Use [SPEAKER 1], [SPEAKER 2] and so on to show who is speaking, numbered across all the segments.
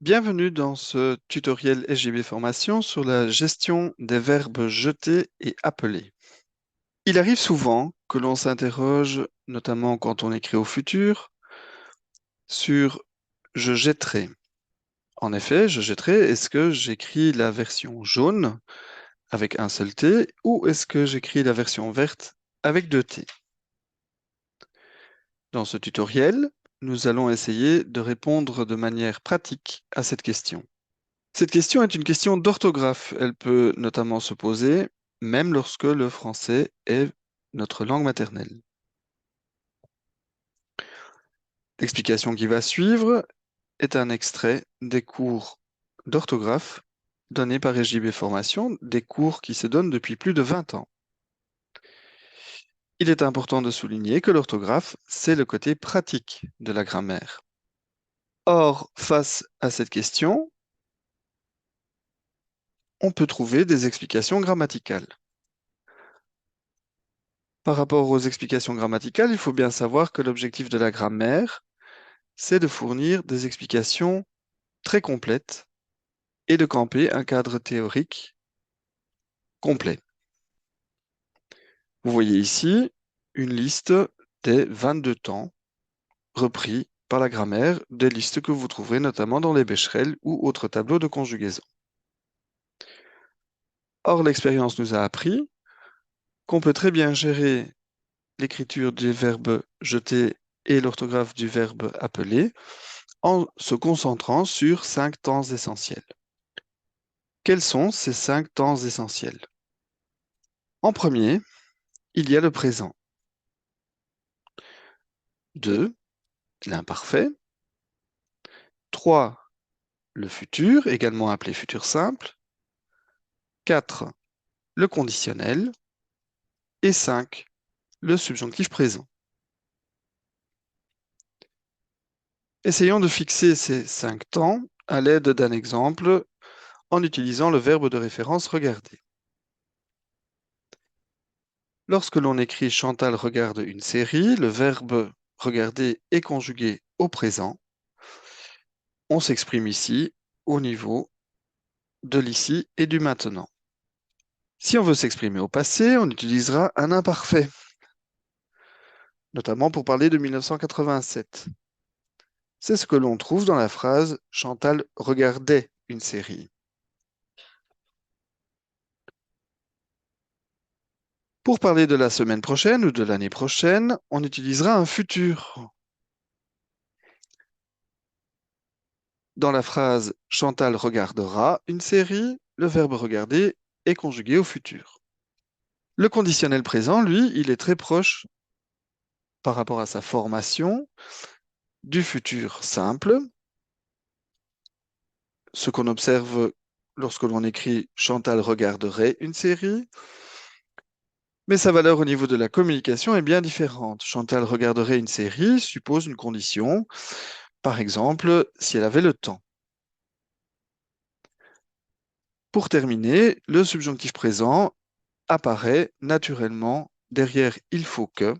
[SPEAKER 1] Bienvenue dans ce tutoriel SJB Formation sur la gestion des verbes jeter et appeler. Il arrive souvent que l'on s'interroge, notamment quand on écrit au futur, sur je jetterai. En effet, je jetterai, est-ce que j'écris la version jaune avec un seul T ou est-ce que j'écris la version verte avec deux T? Dans ce tutoriel, nous allons essayer de répondre de manière pratique à cette question. Cette question est une question d'orthographe. Elle peut notamment se poser même lorsque le français est notre langue maternelle. L'explication qui va suivre est un extrait des cours d'orthographe donnés par SJB Formation, des cours qui se donnent depuis plus de 20 ans. Il est important de souligner que l'orthographe, c'est le côté pratique de la grammaire. Or, face à cette question, on peut trouver des explications grammaticales. Par rapport aux explications grammaticales, il faut bien savoir que l'objectif de la grammaire, c'est de fournir des explications très complètes et de camper un cadre théorique complet. Vous voyez ici une liste des 22 temps repris par la grammaire, des listes que vous trouverez notamment dans les Becherel ou autres tableaux de conjugaison. Or, l'expérience nous a appris qu'on peut très bien gérer l'écriture du verbe jeter et l'orthographe du verbe appeler en se concentrant sur 5 temps essentiels. Quels sont ces 5 temps essentiels? En premier, il y a le présent. 2, l'imparfait. 3, le futur, également appelé futur simple. 4, le conditionnel. Et 5, le subjonctif présent. Essayons de fixer ces 5 temps à l'aide d'un exemple en utilisant le verbe de référence regarder. Lorsque l'on écrit Chantal regarde une série, le verbe regarder est conjugué au présent. On s'exprime ici au niveau de l'ici et du maintenant. Si on veut s'exprimer au passé, on utilisera un imparfait, notamment pour parler de 1987. C'est ce que l'on trouve dans la phrase Chantal regardait une série. Pour parler de la semaine prochaine ou de l'année prochaine, on utilisera un futur. Dans la phrase Chantal regardera une série, le verbe regarder est conjugué au futur. Le conditionnel présent, lui, il est très proche par rapport à sa formation du futur simple, ce qu'on observe lorsque l'on écrit Chantal regarderait une série, mais sa valeur au niveau de la communication est bien différente. Chantal regarderait une série suppose une condition, par exemple, si elle avait le temps. Pour terminer, le subjonctif présent apparaît naturellement derrière il faut que.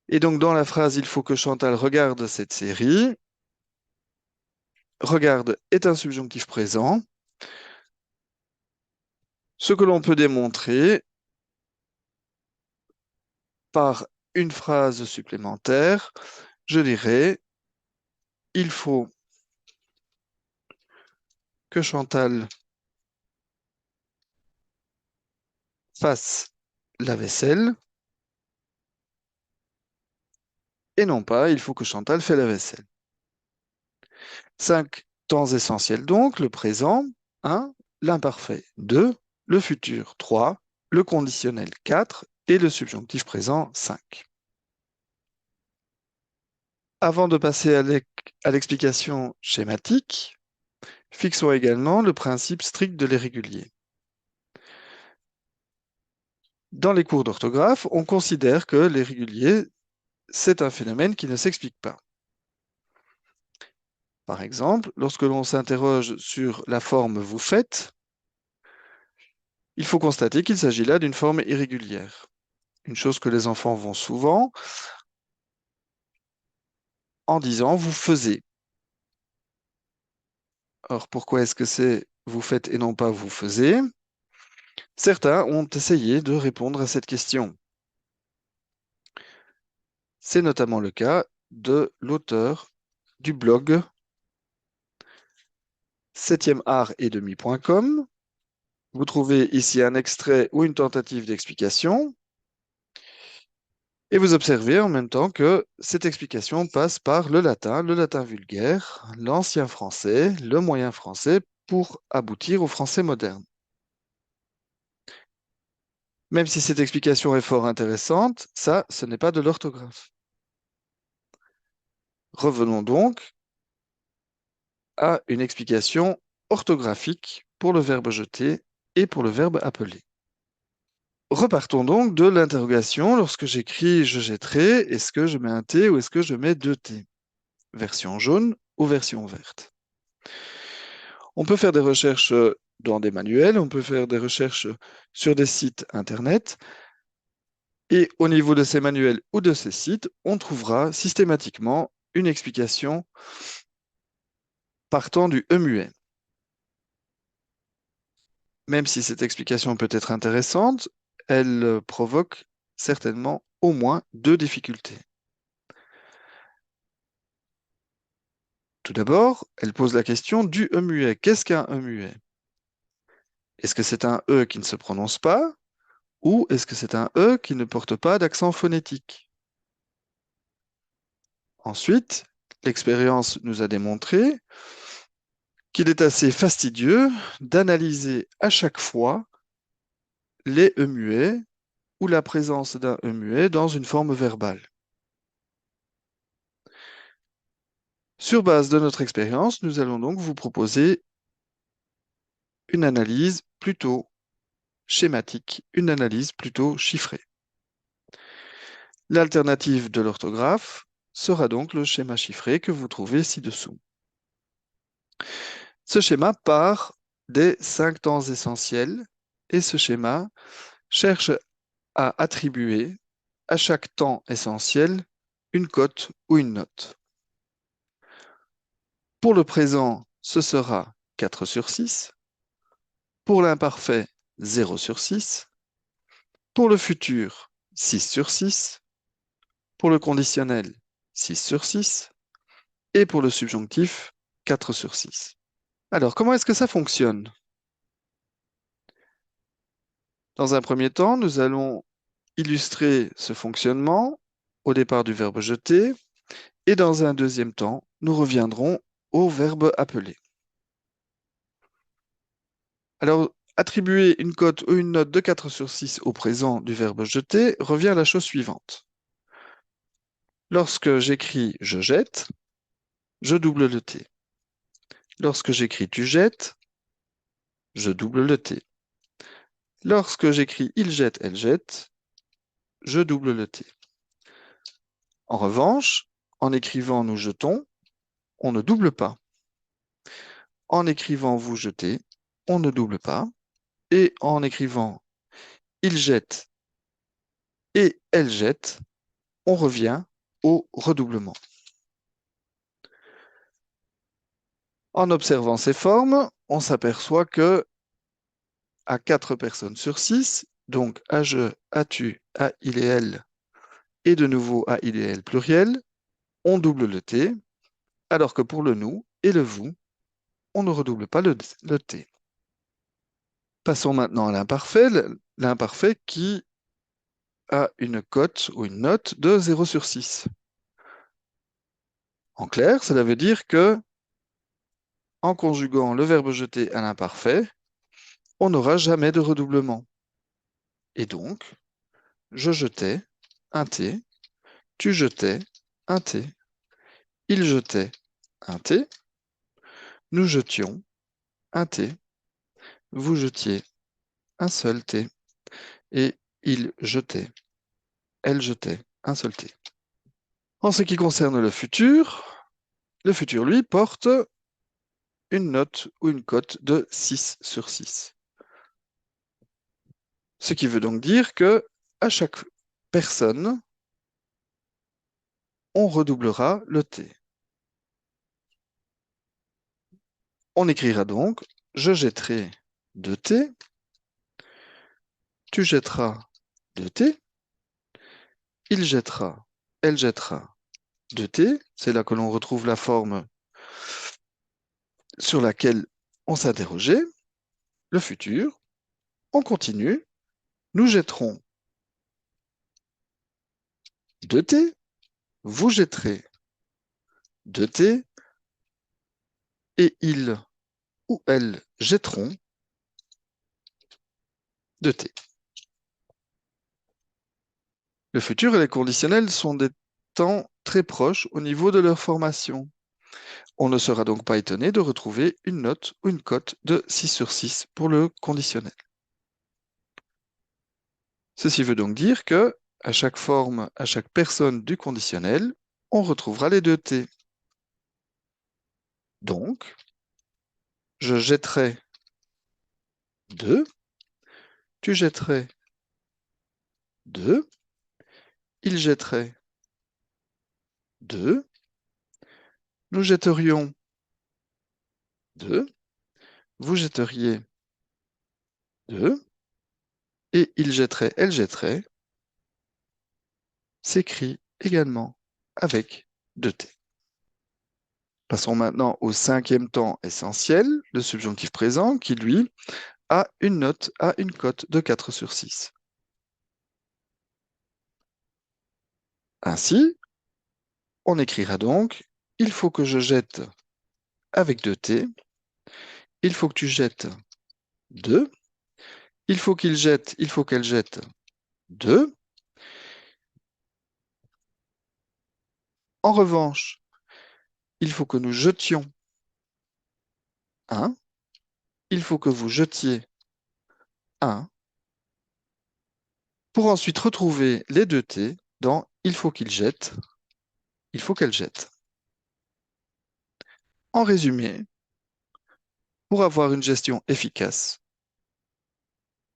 [SPEAKER 1] Et donc dans la phrase il faut que Chantal regarde cette série, regarde est un subjonctif présent. Ce que l'on peut démontrer par une phrase supplémentaire, je dirais il faut que Chantal fasse la vaisselle et non pas il faut que Chantal fait la vaisselle. 5 temps essentiels donc, le présent, 1, l'imparfait, 2, le futur, 3, le conditionnel, 4 et le subjonctif présent, 5. Avant de passer à l'explication schématique, fixons également le principe strict de l'irrégulier. Dans les cours d'orthographe, on considère que l'irrégulier, c'est un phénomène qui ne s'explique pas. Par exemple, lorsque l'on s'interroge sur la forme vous faites, il faut constater qu'il s'agit là d'une forme irrégulière. Une chose que les enfants vont souvent en disant vous faisiez. Alors, pourquoi est-ce que c'est vous faites et non pas vous faisiez? Certains ont essayé de répondre à cette question. C'est notamment le cas de l'auteur du blog 7e-art-et-demi.com. Vous trouvez ici un extrait ou une tentative d'explication et vous observez en même temps que cette explication passe par le latin vulgaire, l'ancien français, le moyen français pour aboutir au français moderne. Même si cette explication est fort intéressante, ça, ce n'est pas de l'orthographe. Revenons donc à une explication orthographique pour le verbe jeter et pour le verbe appeler. Repartons donc de l'interrogation. Lorsque j'écris je jetterai, est-ce que je mets un T ou est-ce que je mets deux T? Version jaune ou version verte? On peut faire des recherches dans des manuels, on peut faire des recherches sur des sites internet. Et au niveau de ces manuels ou de ces sites, on trouvera systématiquement une explication partant du E muet. Même si cette explication peut être intéressante, elle provoque certainement au moins deux difficultés. Tout d'abord, elle pose la question du E muet. Qu'est-ce qu'un E muet? Est-ce que c'est un E qui ne se prononce pas ou est-ce que c'est un E qui ne porte pas d'accent phonétique? Ensuite, l'expérience nous a démontré qu'il est assez fastidieux d'analyser à chaque fois les E muets ou la présence d'un E muet dans une forme verbale. Sur base de notre expérience, nous allons donc vous proposer une analyse plutôt schématique, une analyse plutôt chiffrée. L'alternative de l'orthographe sera donc le schéma chiffré que vous trouvez ci-dessous. Ce schéma part des 5 temps essentiels et ce schéma cherche à attribuer à chaque temps essentiel une cote ou une note. Pour le présent, ce sera 4 sur 6. Pour l'imparfait, 0 sur 6. Pour le futur, 6 sur 6. Pour le conditionnel, 6 sur 6. Et pour le subjonctif, 4 sur 6. Alors, comment est-ce que ça fonctionne? Dans un premier temps, nous allons illustrer ce fonctionnement au départ du verbe jeter et dans un deuxième temps, nous reviendrons au verbe appeler. Alors, attribuer une cote ou une note de 4 sur 6 au présent du verbe jeter revient à la chose suivante. Lorsque j'écris je jette, je double le T. Lorsque j'écris tu jettes, je double le T. Lorsque j'écris il jette, elle jette, je double le T. En revanche, en écrivant nous jetons, on ne double pas. En écrivant vous jetez, on ne double pas. Et en écrivant il jette et elle jette, on revient au redoublement. En observant ces formes, on s'aperçoit que à 4 personnes sur 6, donc à je, à tu, à il et elle, et de nouveau à il et elle pluriel, on double le T, alors que pour le nous et le vous, on ne redouble pas le T. Passons maintenant à l'imparfait qui a une cote ou une note de 0 sur 6. En clair, cela veut dire que en conjuguant le verbe jeter à l'imparfait, on n'aura jamais de redoublement. Et donc, je jetais un T, tu jetais un T, il jetait un T, nous jetions un T, vous jetiez un seul T, et il jetait, elle jetait un seul T. En ce qui concerne le futur, lui, porte une note ou une cote de 6 sur 6. Ce qui veut donc dire que à chaque personne, on redoublera le T. On écrira donc, je jetterai de thé, tu jetteras de thé, il jettera, elle jettera de thé. C'est là que l'on retrouve la forme sur laquelle on s'interrogeait. Le futur, on continue, nous jetterons de thé, vous jetterez de thé, et ils ou elles jetteront de thé. Le futur et les conditionnels sont des temps très proches au niveau de leur formation. On ne sera donc pas étonné de retrouver une note ou une cote de 6 sur 6 pour le conditionnel. Ceci veut donc dire que, à chaque forme, à chaque personne du conditionnel, on retrouvera les deux T. Donc, je jetterai deux, tu jetterais deux, il jetterait deux, nous jetterions deux, vous jetteriez deux, et il jetterait, elle jetterait, s'écrit également avec deux T. Passons maintenant au cinquième temps essentiel, le subjonctif présent, qui lui a une note, a une cote de 4 sur 6. Ainsi, on écrira donc, il faut que je jette avec deux T, il faut que tu jettes deux, il faut qu'il jette, il faut qu'elle jette deux. En revanche, il faut que nous jetions un, il faut que vous jetiez un, pour ensuite retrouver les deux T dans il faut qu'il jette, il faut qu'elle jette. En résumé, pour avoir une gestion efficace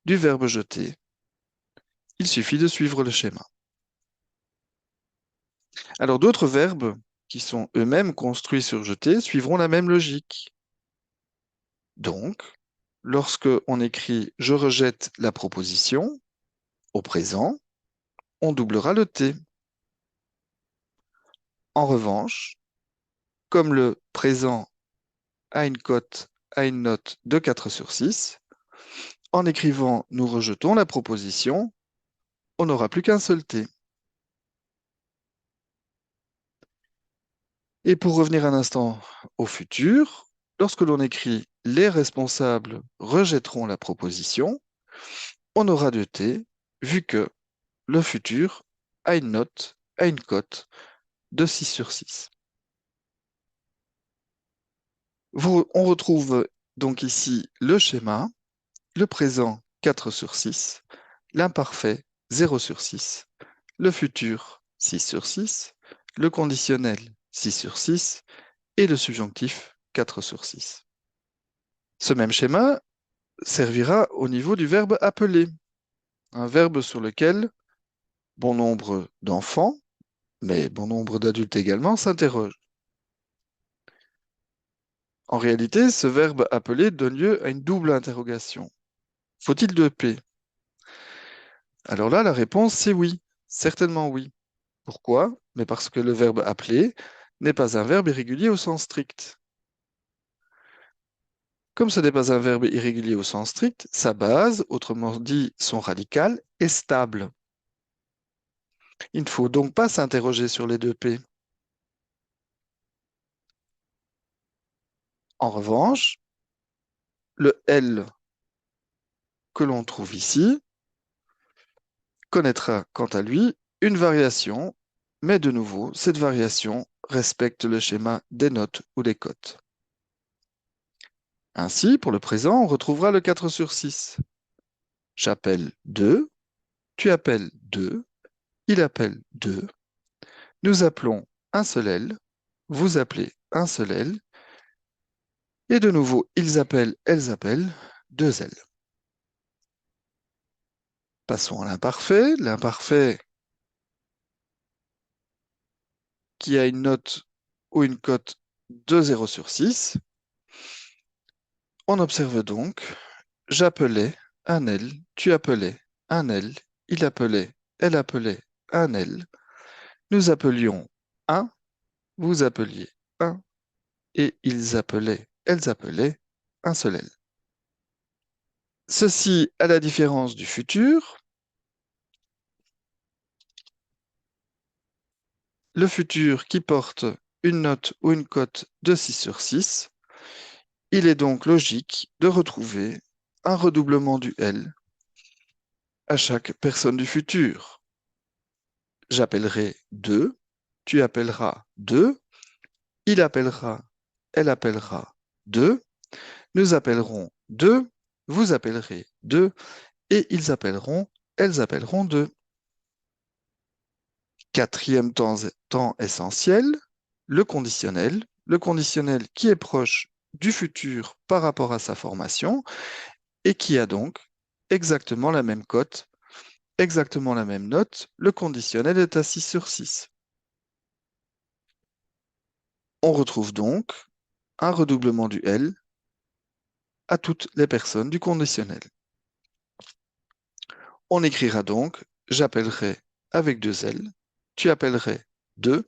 [SPEAKER 1] du verbe jeter, il suffit de suivre le schéma. Alors d'autres verbes qui sont eux-mêmes construits sur jeter suivront la même logique. Donc, lorsque on écrit je rejette la proposition, au présent, on doublera le T. En revanche, comme le présent a une cote, a une note de 4 sur 6, en écrivant nous rejetons la proposition, on n'aura plus qu'un seul T. Et pour revenir un instant au futur, lorsque l'on écrit les responsables rejetteront la proposition, on aura deux T, vu que le futur a une note, a une cote de 6 sur 6. On retrouve donc ici le schéma, le présent 4 sur 6, l'imparfait 0 sur 6, le futur 6 sur 6, le conditionnel 6 sur 6 et le subjonctif 4 sur 6. Ce même schéma servira au niveau du verbe appeler, un verbe sur lequel bon nombre d'enfants, mais bon nombre d'adultes également, s'interrogent. En réalité, ce verbe appeler donne lieu à une double interrogation. Faut-il deux P? Alors là, la réponse, c'est oui, certainement oui. Pourquoi? Mais parce que le verbe appeler n'est pas un verbe irrégulier au sens strict. Comme ce n'est pas un verbe irrégulier au sens strict, sa base, autrement dit son radical, est stable. Il ne faut donc pas s'interroger sur les deux P. En revanche, le L que l'on trouve ici connaîtra quant à lui une variation, mais de nouveau, cette variation respecte le schéma des notes ou des cotes. Ainsi, pour le présent, on retrouvera le 4 sur 6. J'appelle 2, tu appelles 2, il appelle 2, nous appelons un seul L, vous appelez un seul L, et de nouveau, ils appellent, elles appellent, deux L. Passons à l'imparfait. L'imparfait qui a une note ou une cote de 0 sur 6. On observe donc, j'appelais un elle, tu appelais un elle, il appelait, elle appelait un elle, nous appelions un, vous appeliez un, et ils appelaient, elles appelaient un seul elle. Ceci à la différence du futur. Le futur qui porte une note ou une cote de 6 sur 6, il est donc logique de retrouver un redoublement du L à chaque personne du futur. J'appellerai 2, tu appelleras 2, il appellera, elle appellera 2, nous appellerons 2, vous appellerez 2, et ils appelleront, elles appelleront 2. Quatrième temps essentiel, le conditionnel. Le conditionnel qui est proche du futur par rapport à sa formation et qui a donc exactement la même cote, exactement la même note. Le conditionnel est à 6 sur 6. On retrouve donc un redoublement du L à toutes les personnes du conditionnel. On écrira donc, j'appellerai avec 2 L, tu appellerais 2,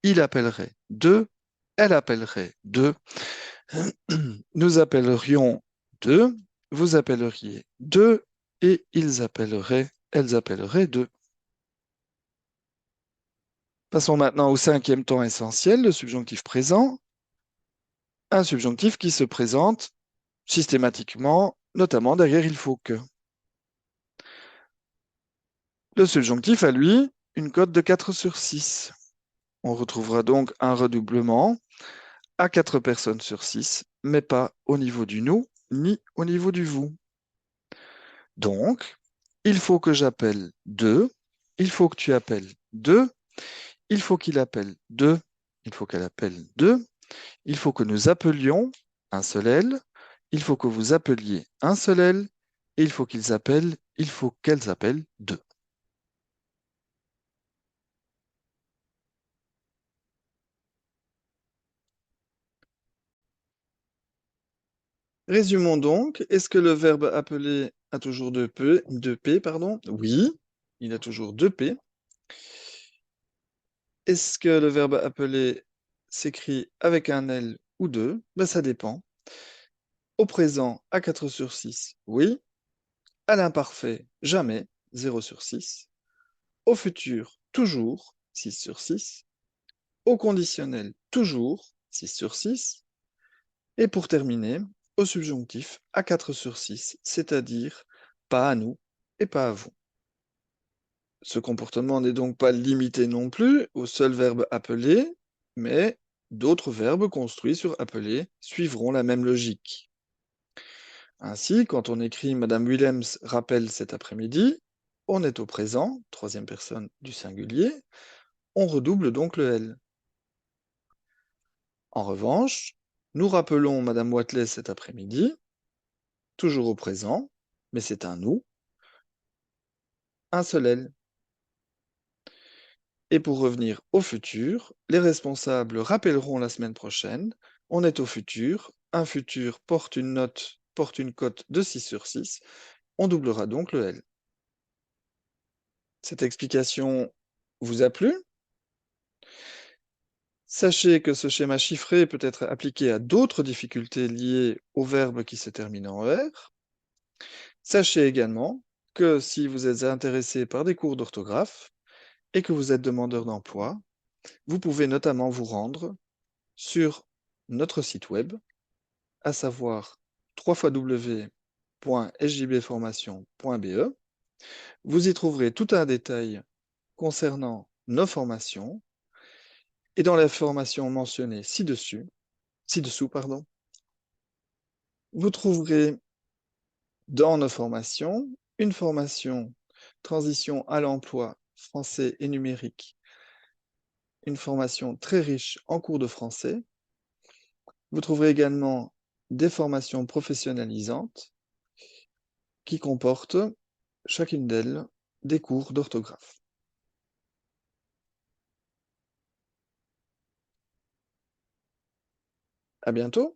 [SPEAKER 1] il appellerait 2, elle appellerait 2, nous appellerions 2, vous appelleriez 2, et ils appelleraient, elles appelleraient 2. Passons maintenant au cinquième temps essentiel, le subjonctif présent. Un subjonctif qui se présente systématiquement, notamment derrière il faut que. Le subjonctif a, lui, une cote de 4 sur 6. On retrouvera donc un redoublement à 4 personnes sur 6, mais pas au niveau du nous, ni au niveau du vous. Donc, il faut que j'appelle 2, il faut que tu appelles 2, il faut qu'il appelle 2, il faut qu'elle appelle 2, il faut que nous appelions un seul L, il faut que vous appeliez un seul L, et il faut qu'ils appellent, il faut qu'elles appellent 2. Résumons donc, est-ce que le verbe appeler a toujours deux P, pardon? Oui, il a toujours deux P. Est-ce que le verbe appeler s'écrit avec un L ou deux? Ben, ça dépend. Au présent, à 4 sur 6, oui. À l'imparfait, jamais, 0 sur 6. Au futur, toujours, 6 sur 6. Au conditionnel, toujours, 6 sur 6. Et pour terminer, au subjonctif, à 4 sur 6, c'est-à-dire pas à nous et pas à vous. Ce comportement n'est donc pas limité non plus au seul verbe appeler, mais d'autres verbes construits sur appeler suivront la même logique. Ainsi, quand on écrit Madame Willems rappelle cet après-midi, on est au présent, troisième personne du singulier, on redouble donc le L. En revanche, nous rappelons Madame Watley cet après-midi, toujours au présent, mais c'est un nous, un seul L. Et pour revenir au futur, les responsables rappelleront la semaine prochaine, on est au futur, un futur porte une note, porte une cote de 6 sur 6, on doublera donc le L. Cette explication vous a plu? Sachez que ce schéma chiffré peut être appliqué à d'autres difficultés liées au verbe qui se termine en ER. Sachez également que si vous êtes intéressé par des cours d'orthographe et que vous êtes demandeur d'emploi, vous pouvez notamment vous rendre sur notre site web, à savoir www.sjbformation.be. Vous y trouverez tout un détail concernant nos formations et dans la formation mentionnée ci-dessous, pardon, vous trouverez dans nos formations une formation transition à l'emploi français et numérique, une formation très riche en cours de français. Vous trouverez également des formations professionnalisantes qui comportent, chacune d'elles, des cours d'orthographe. À bientôt!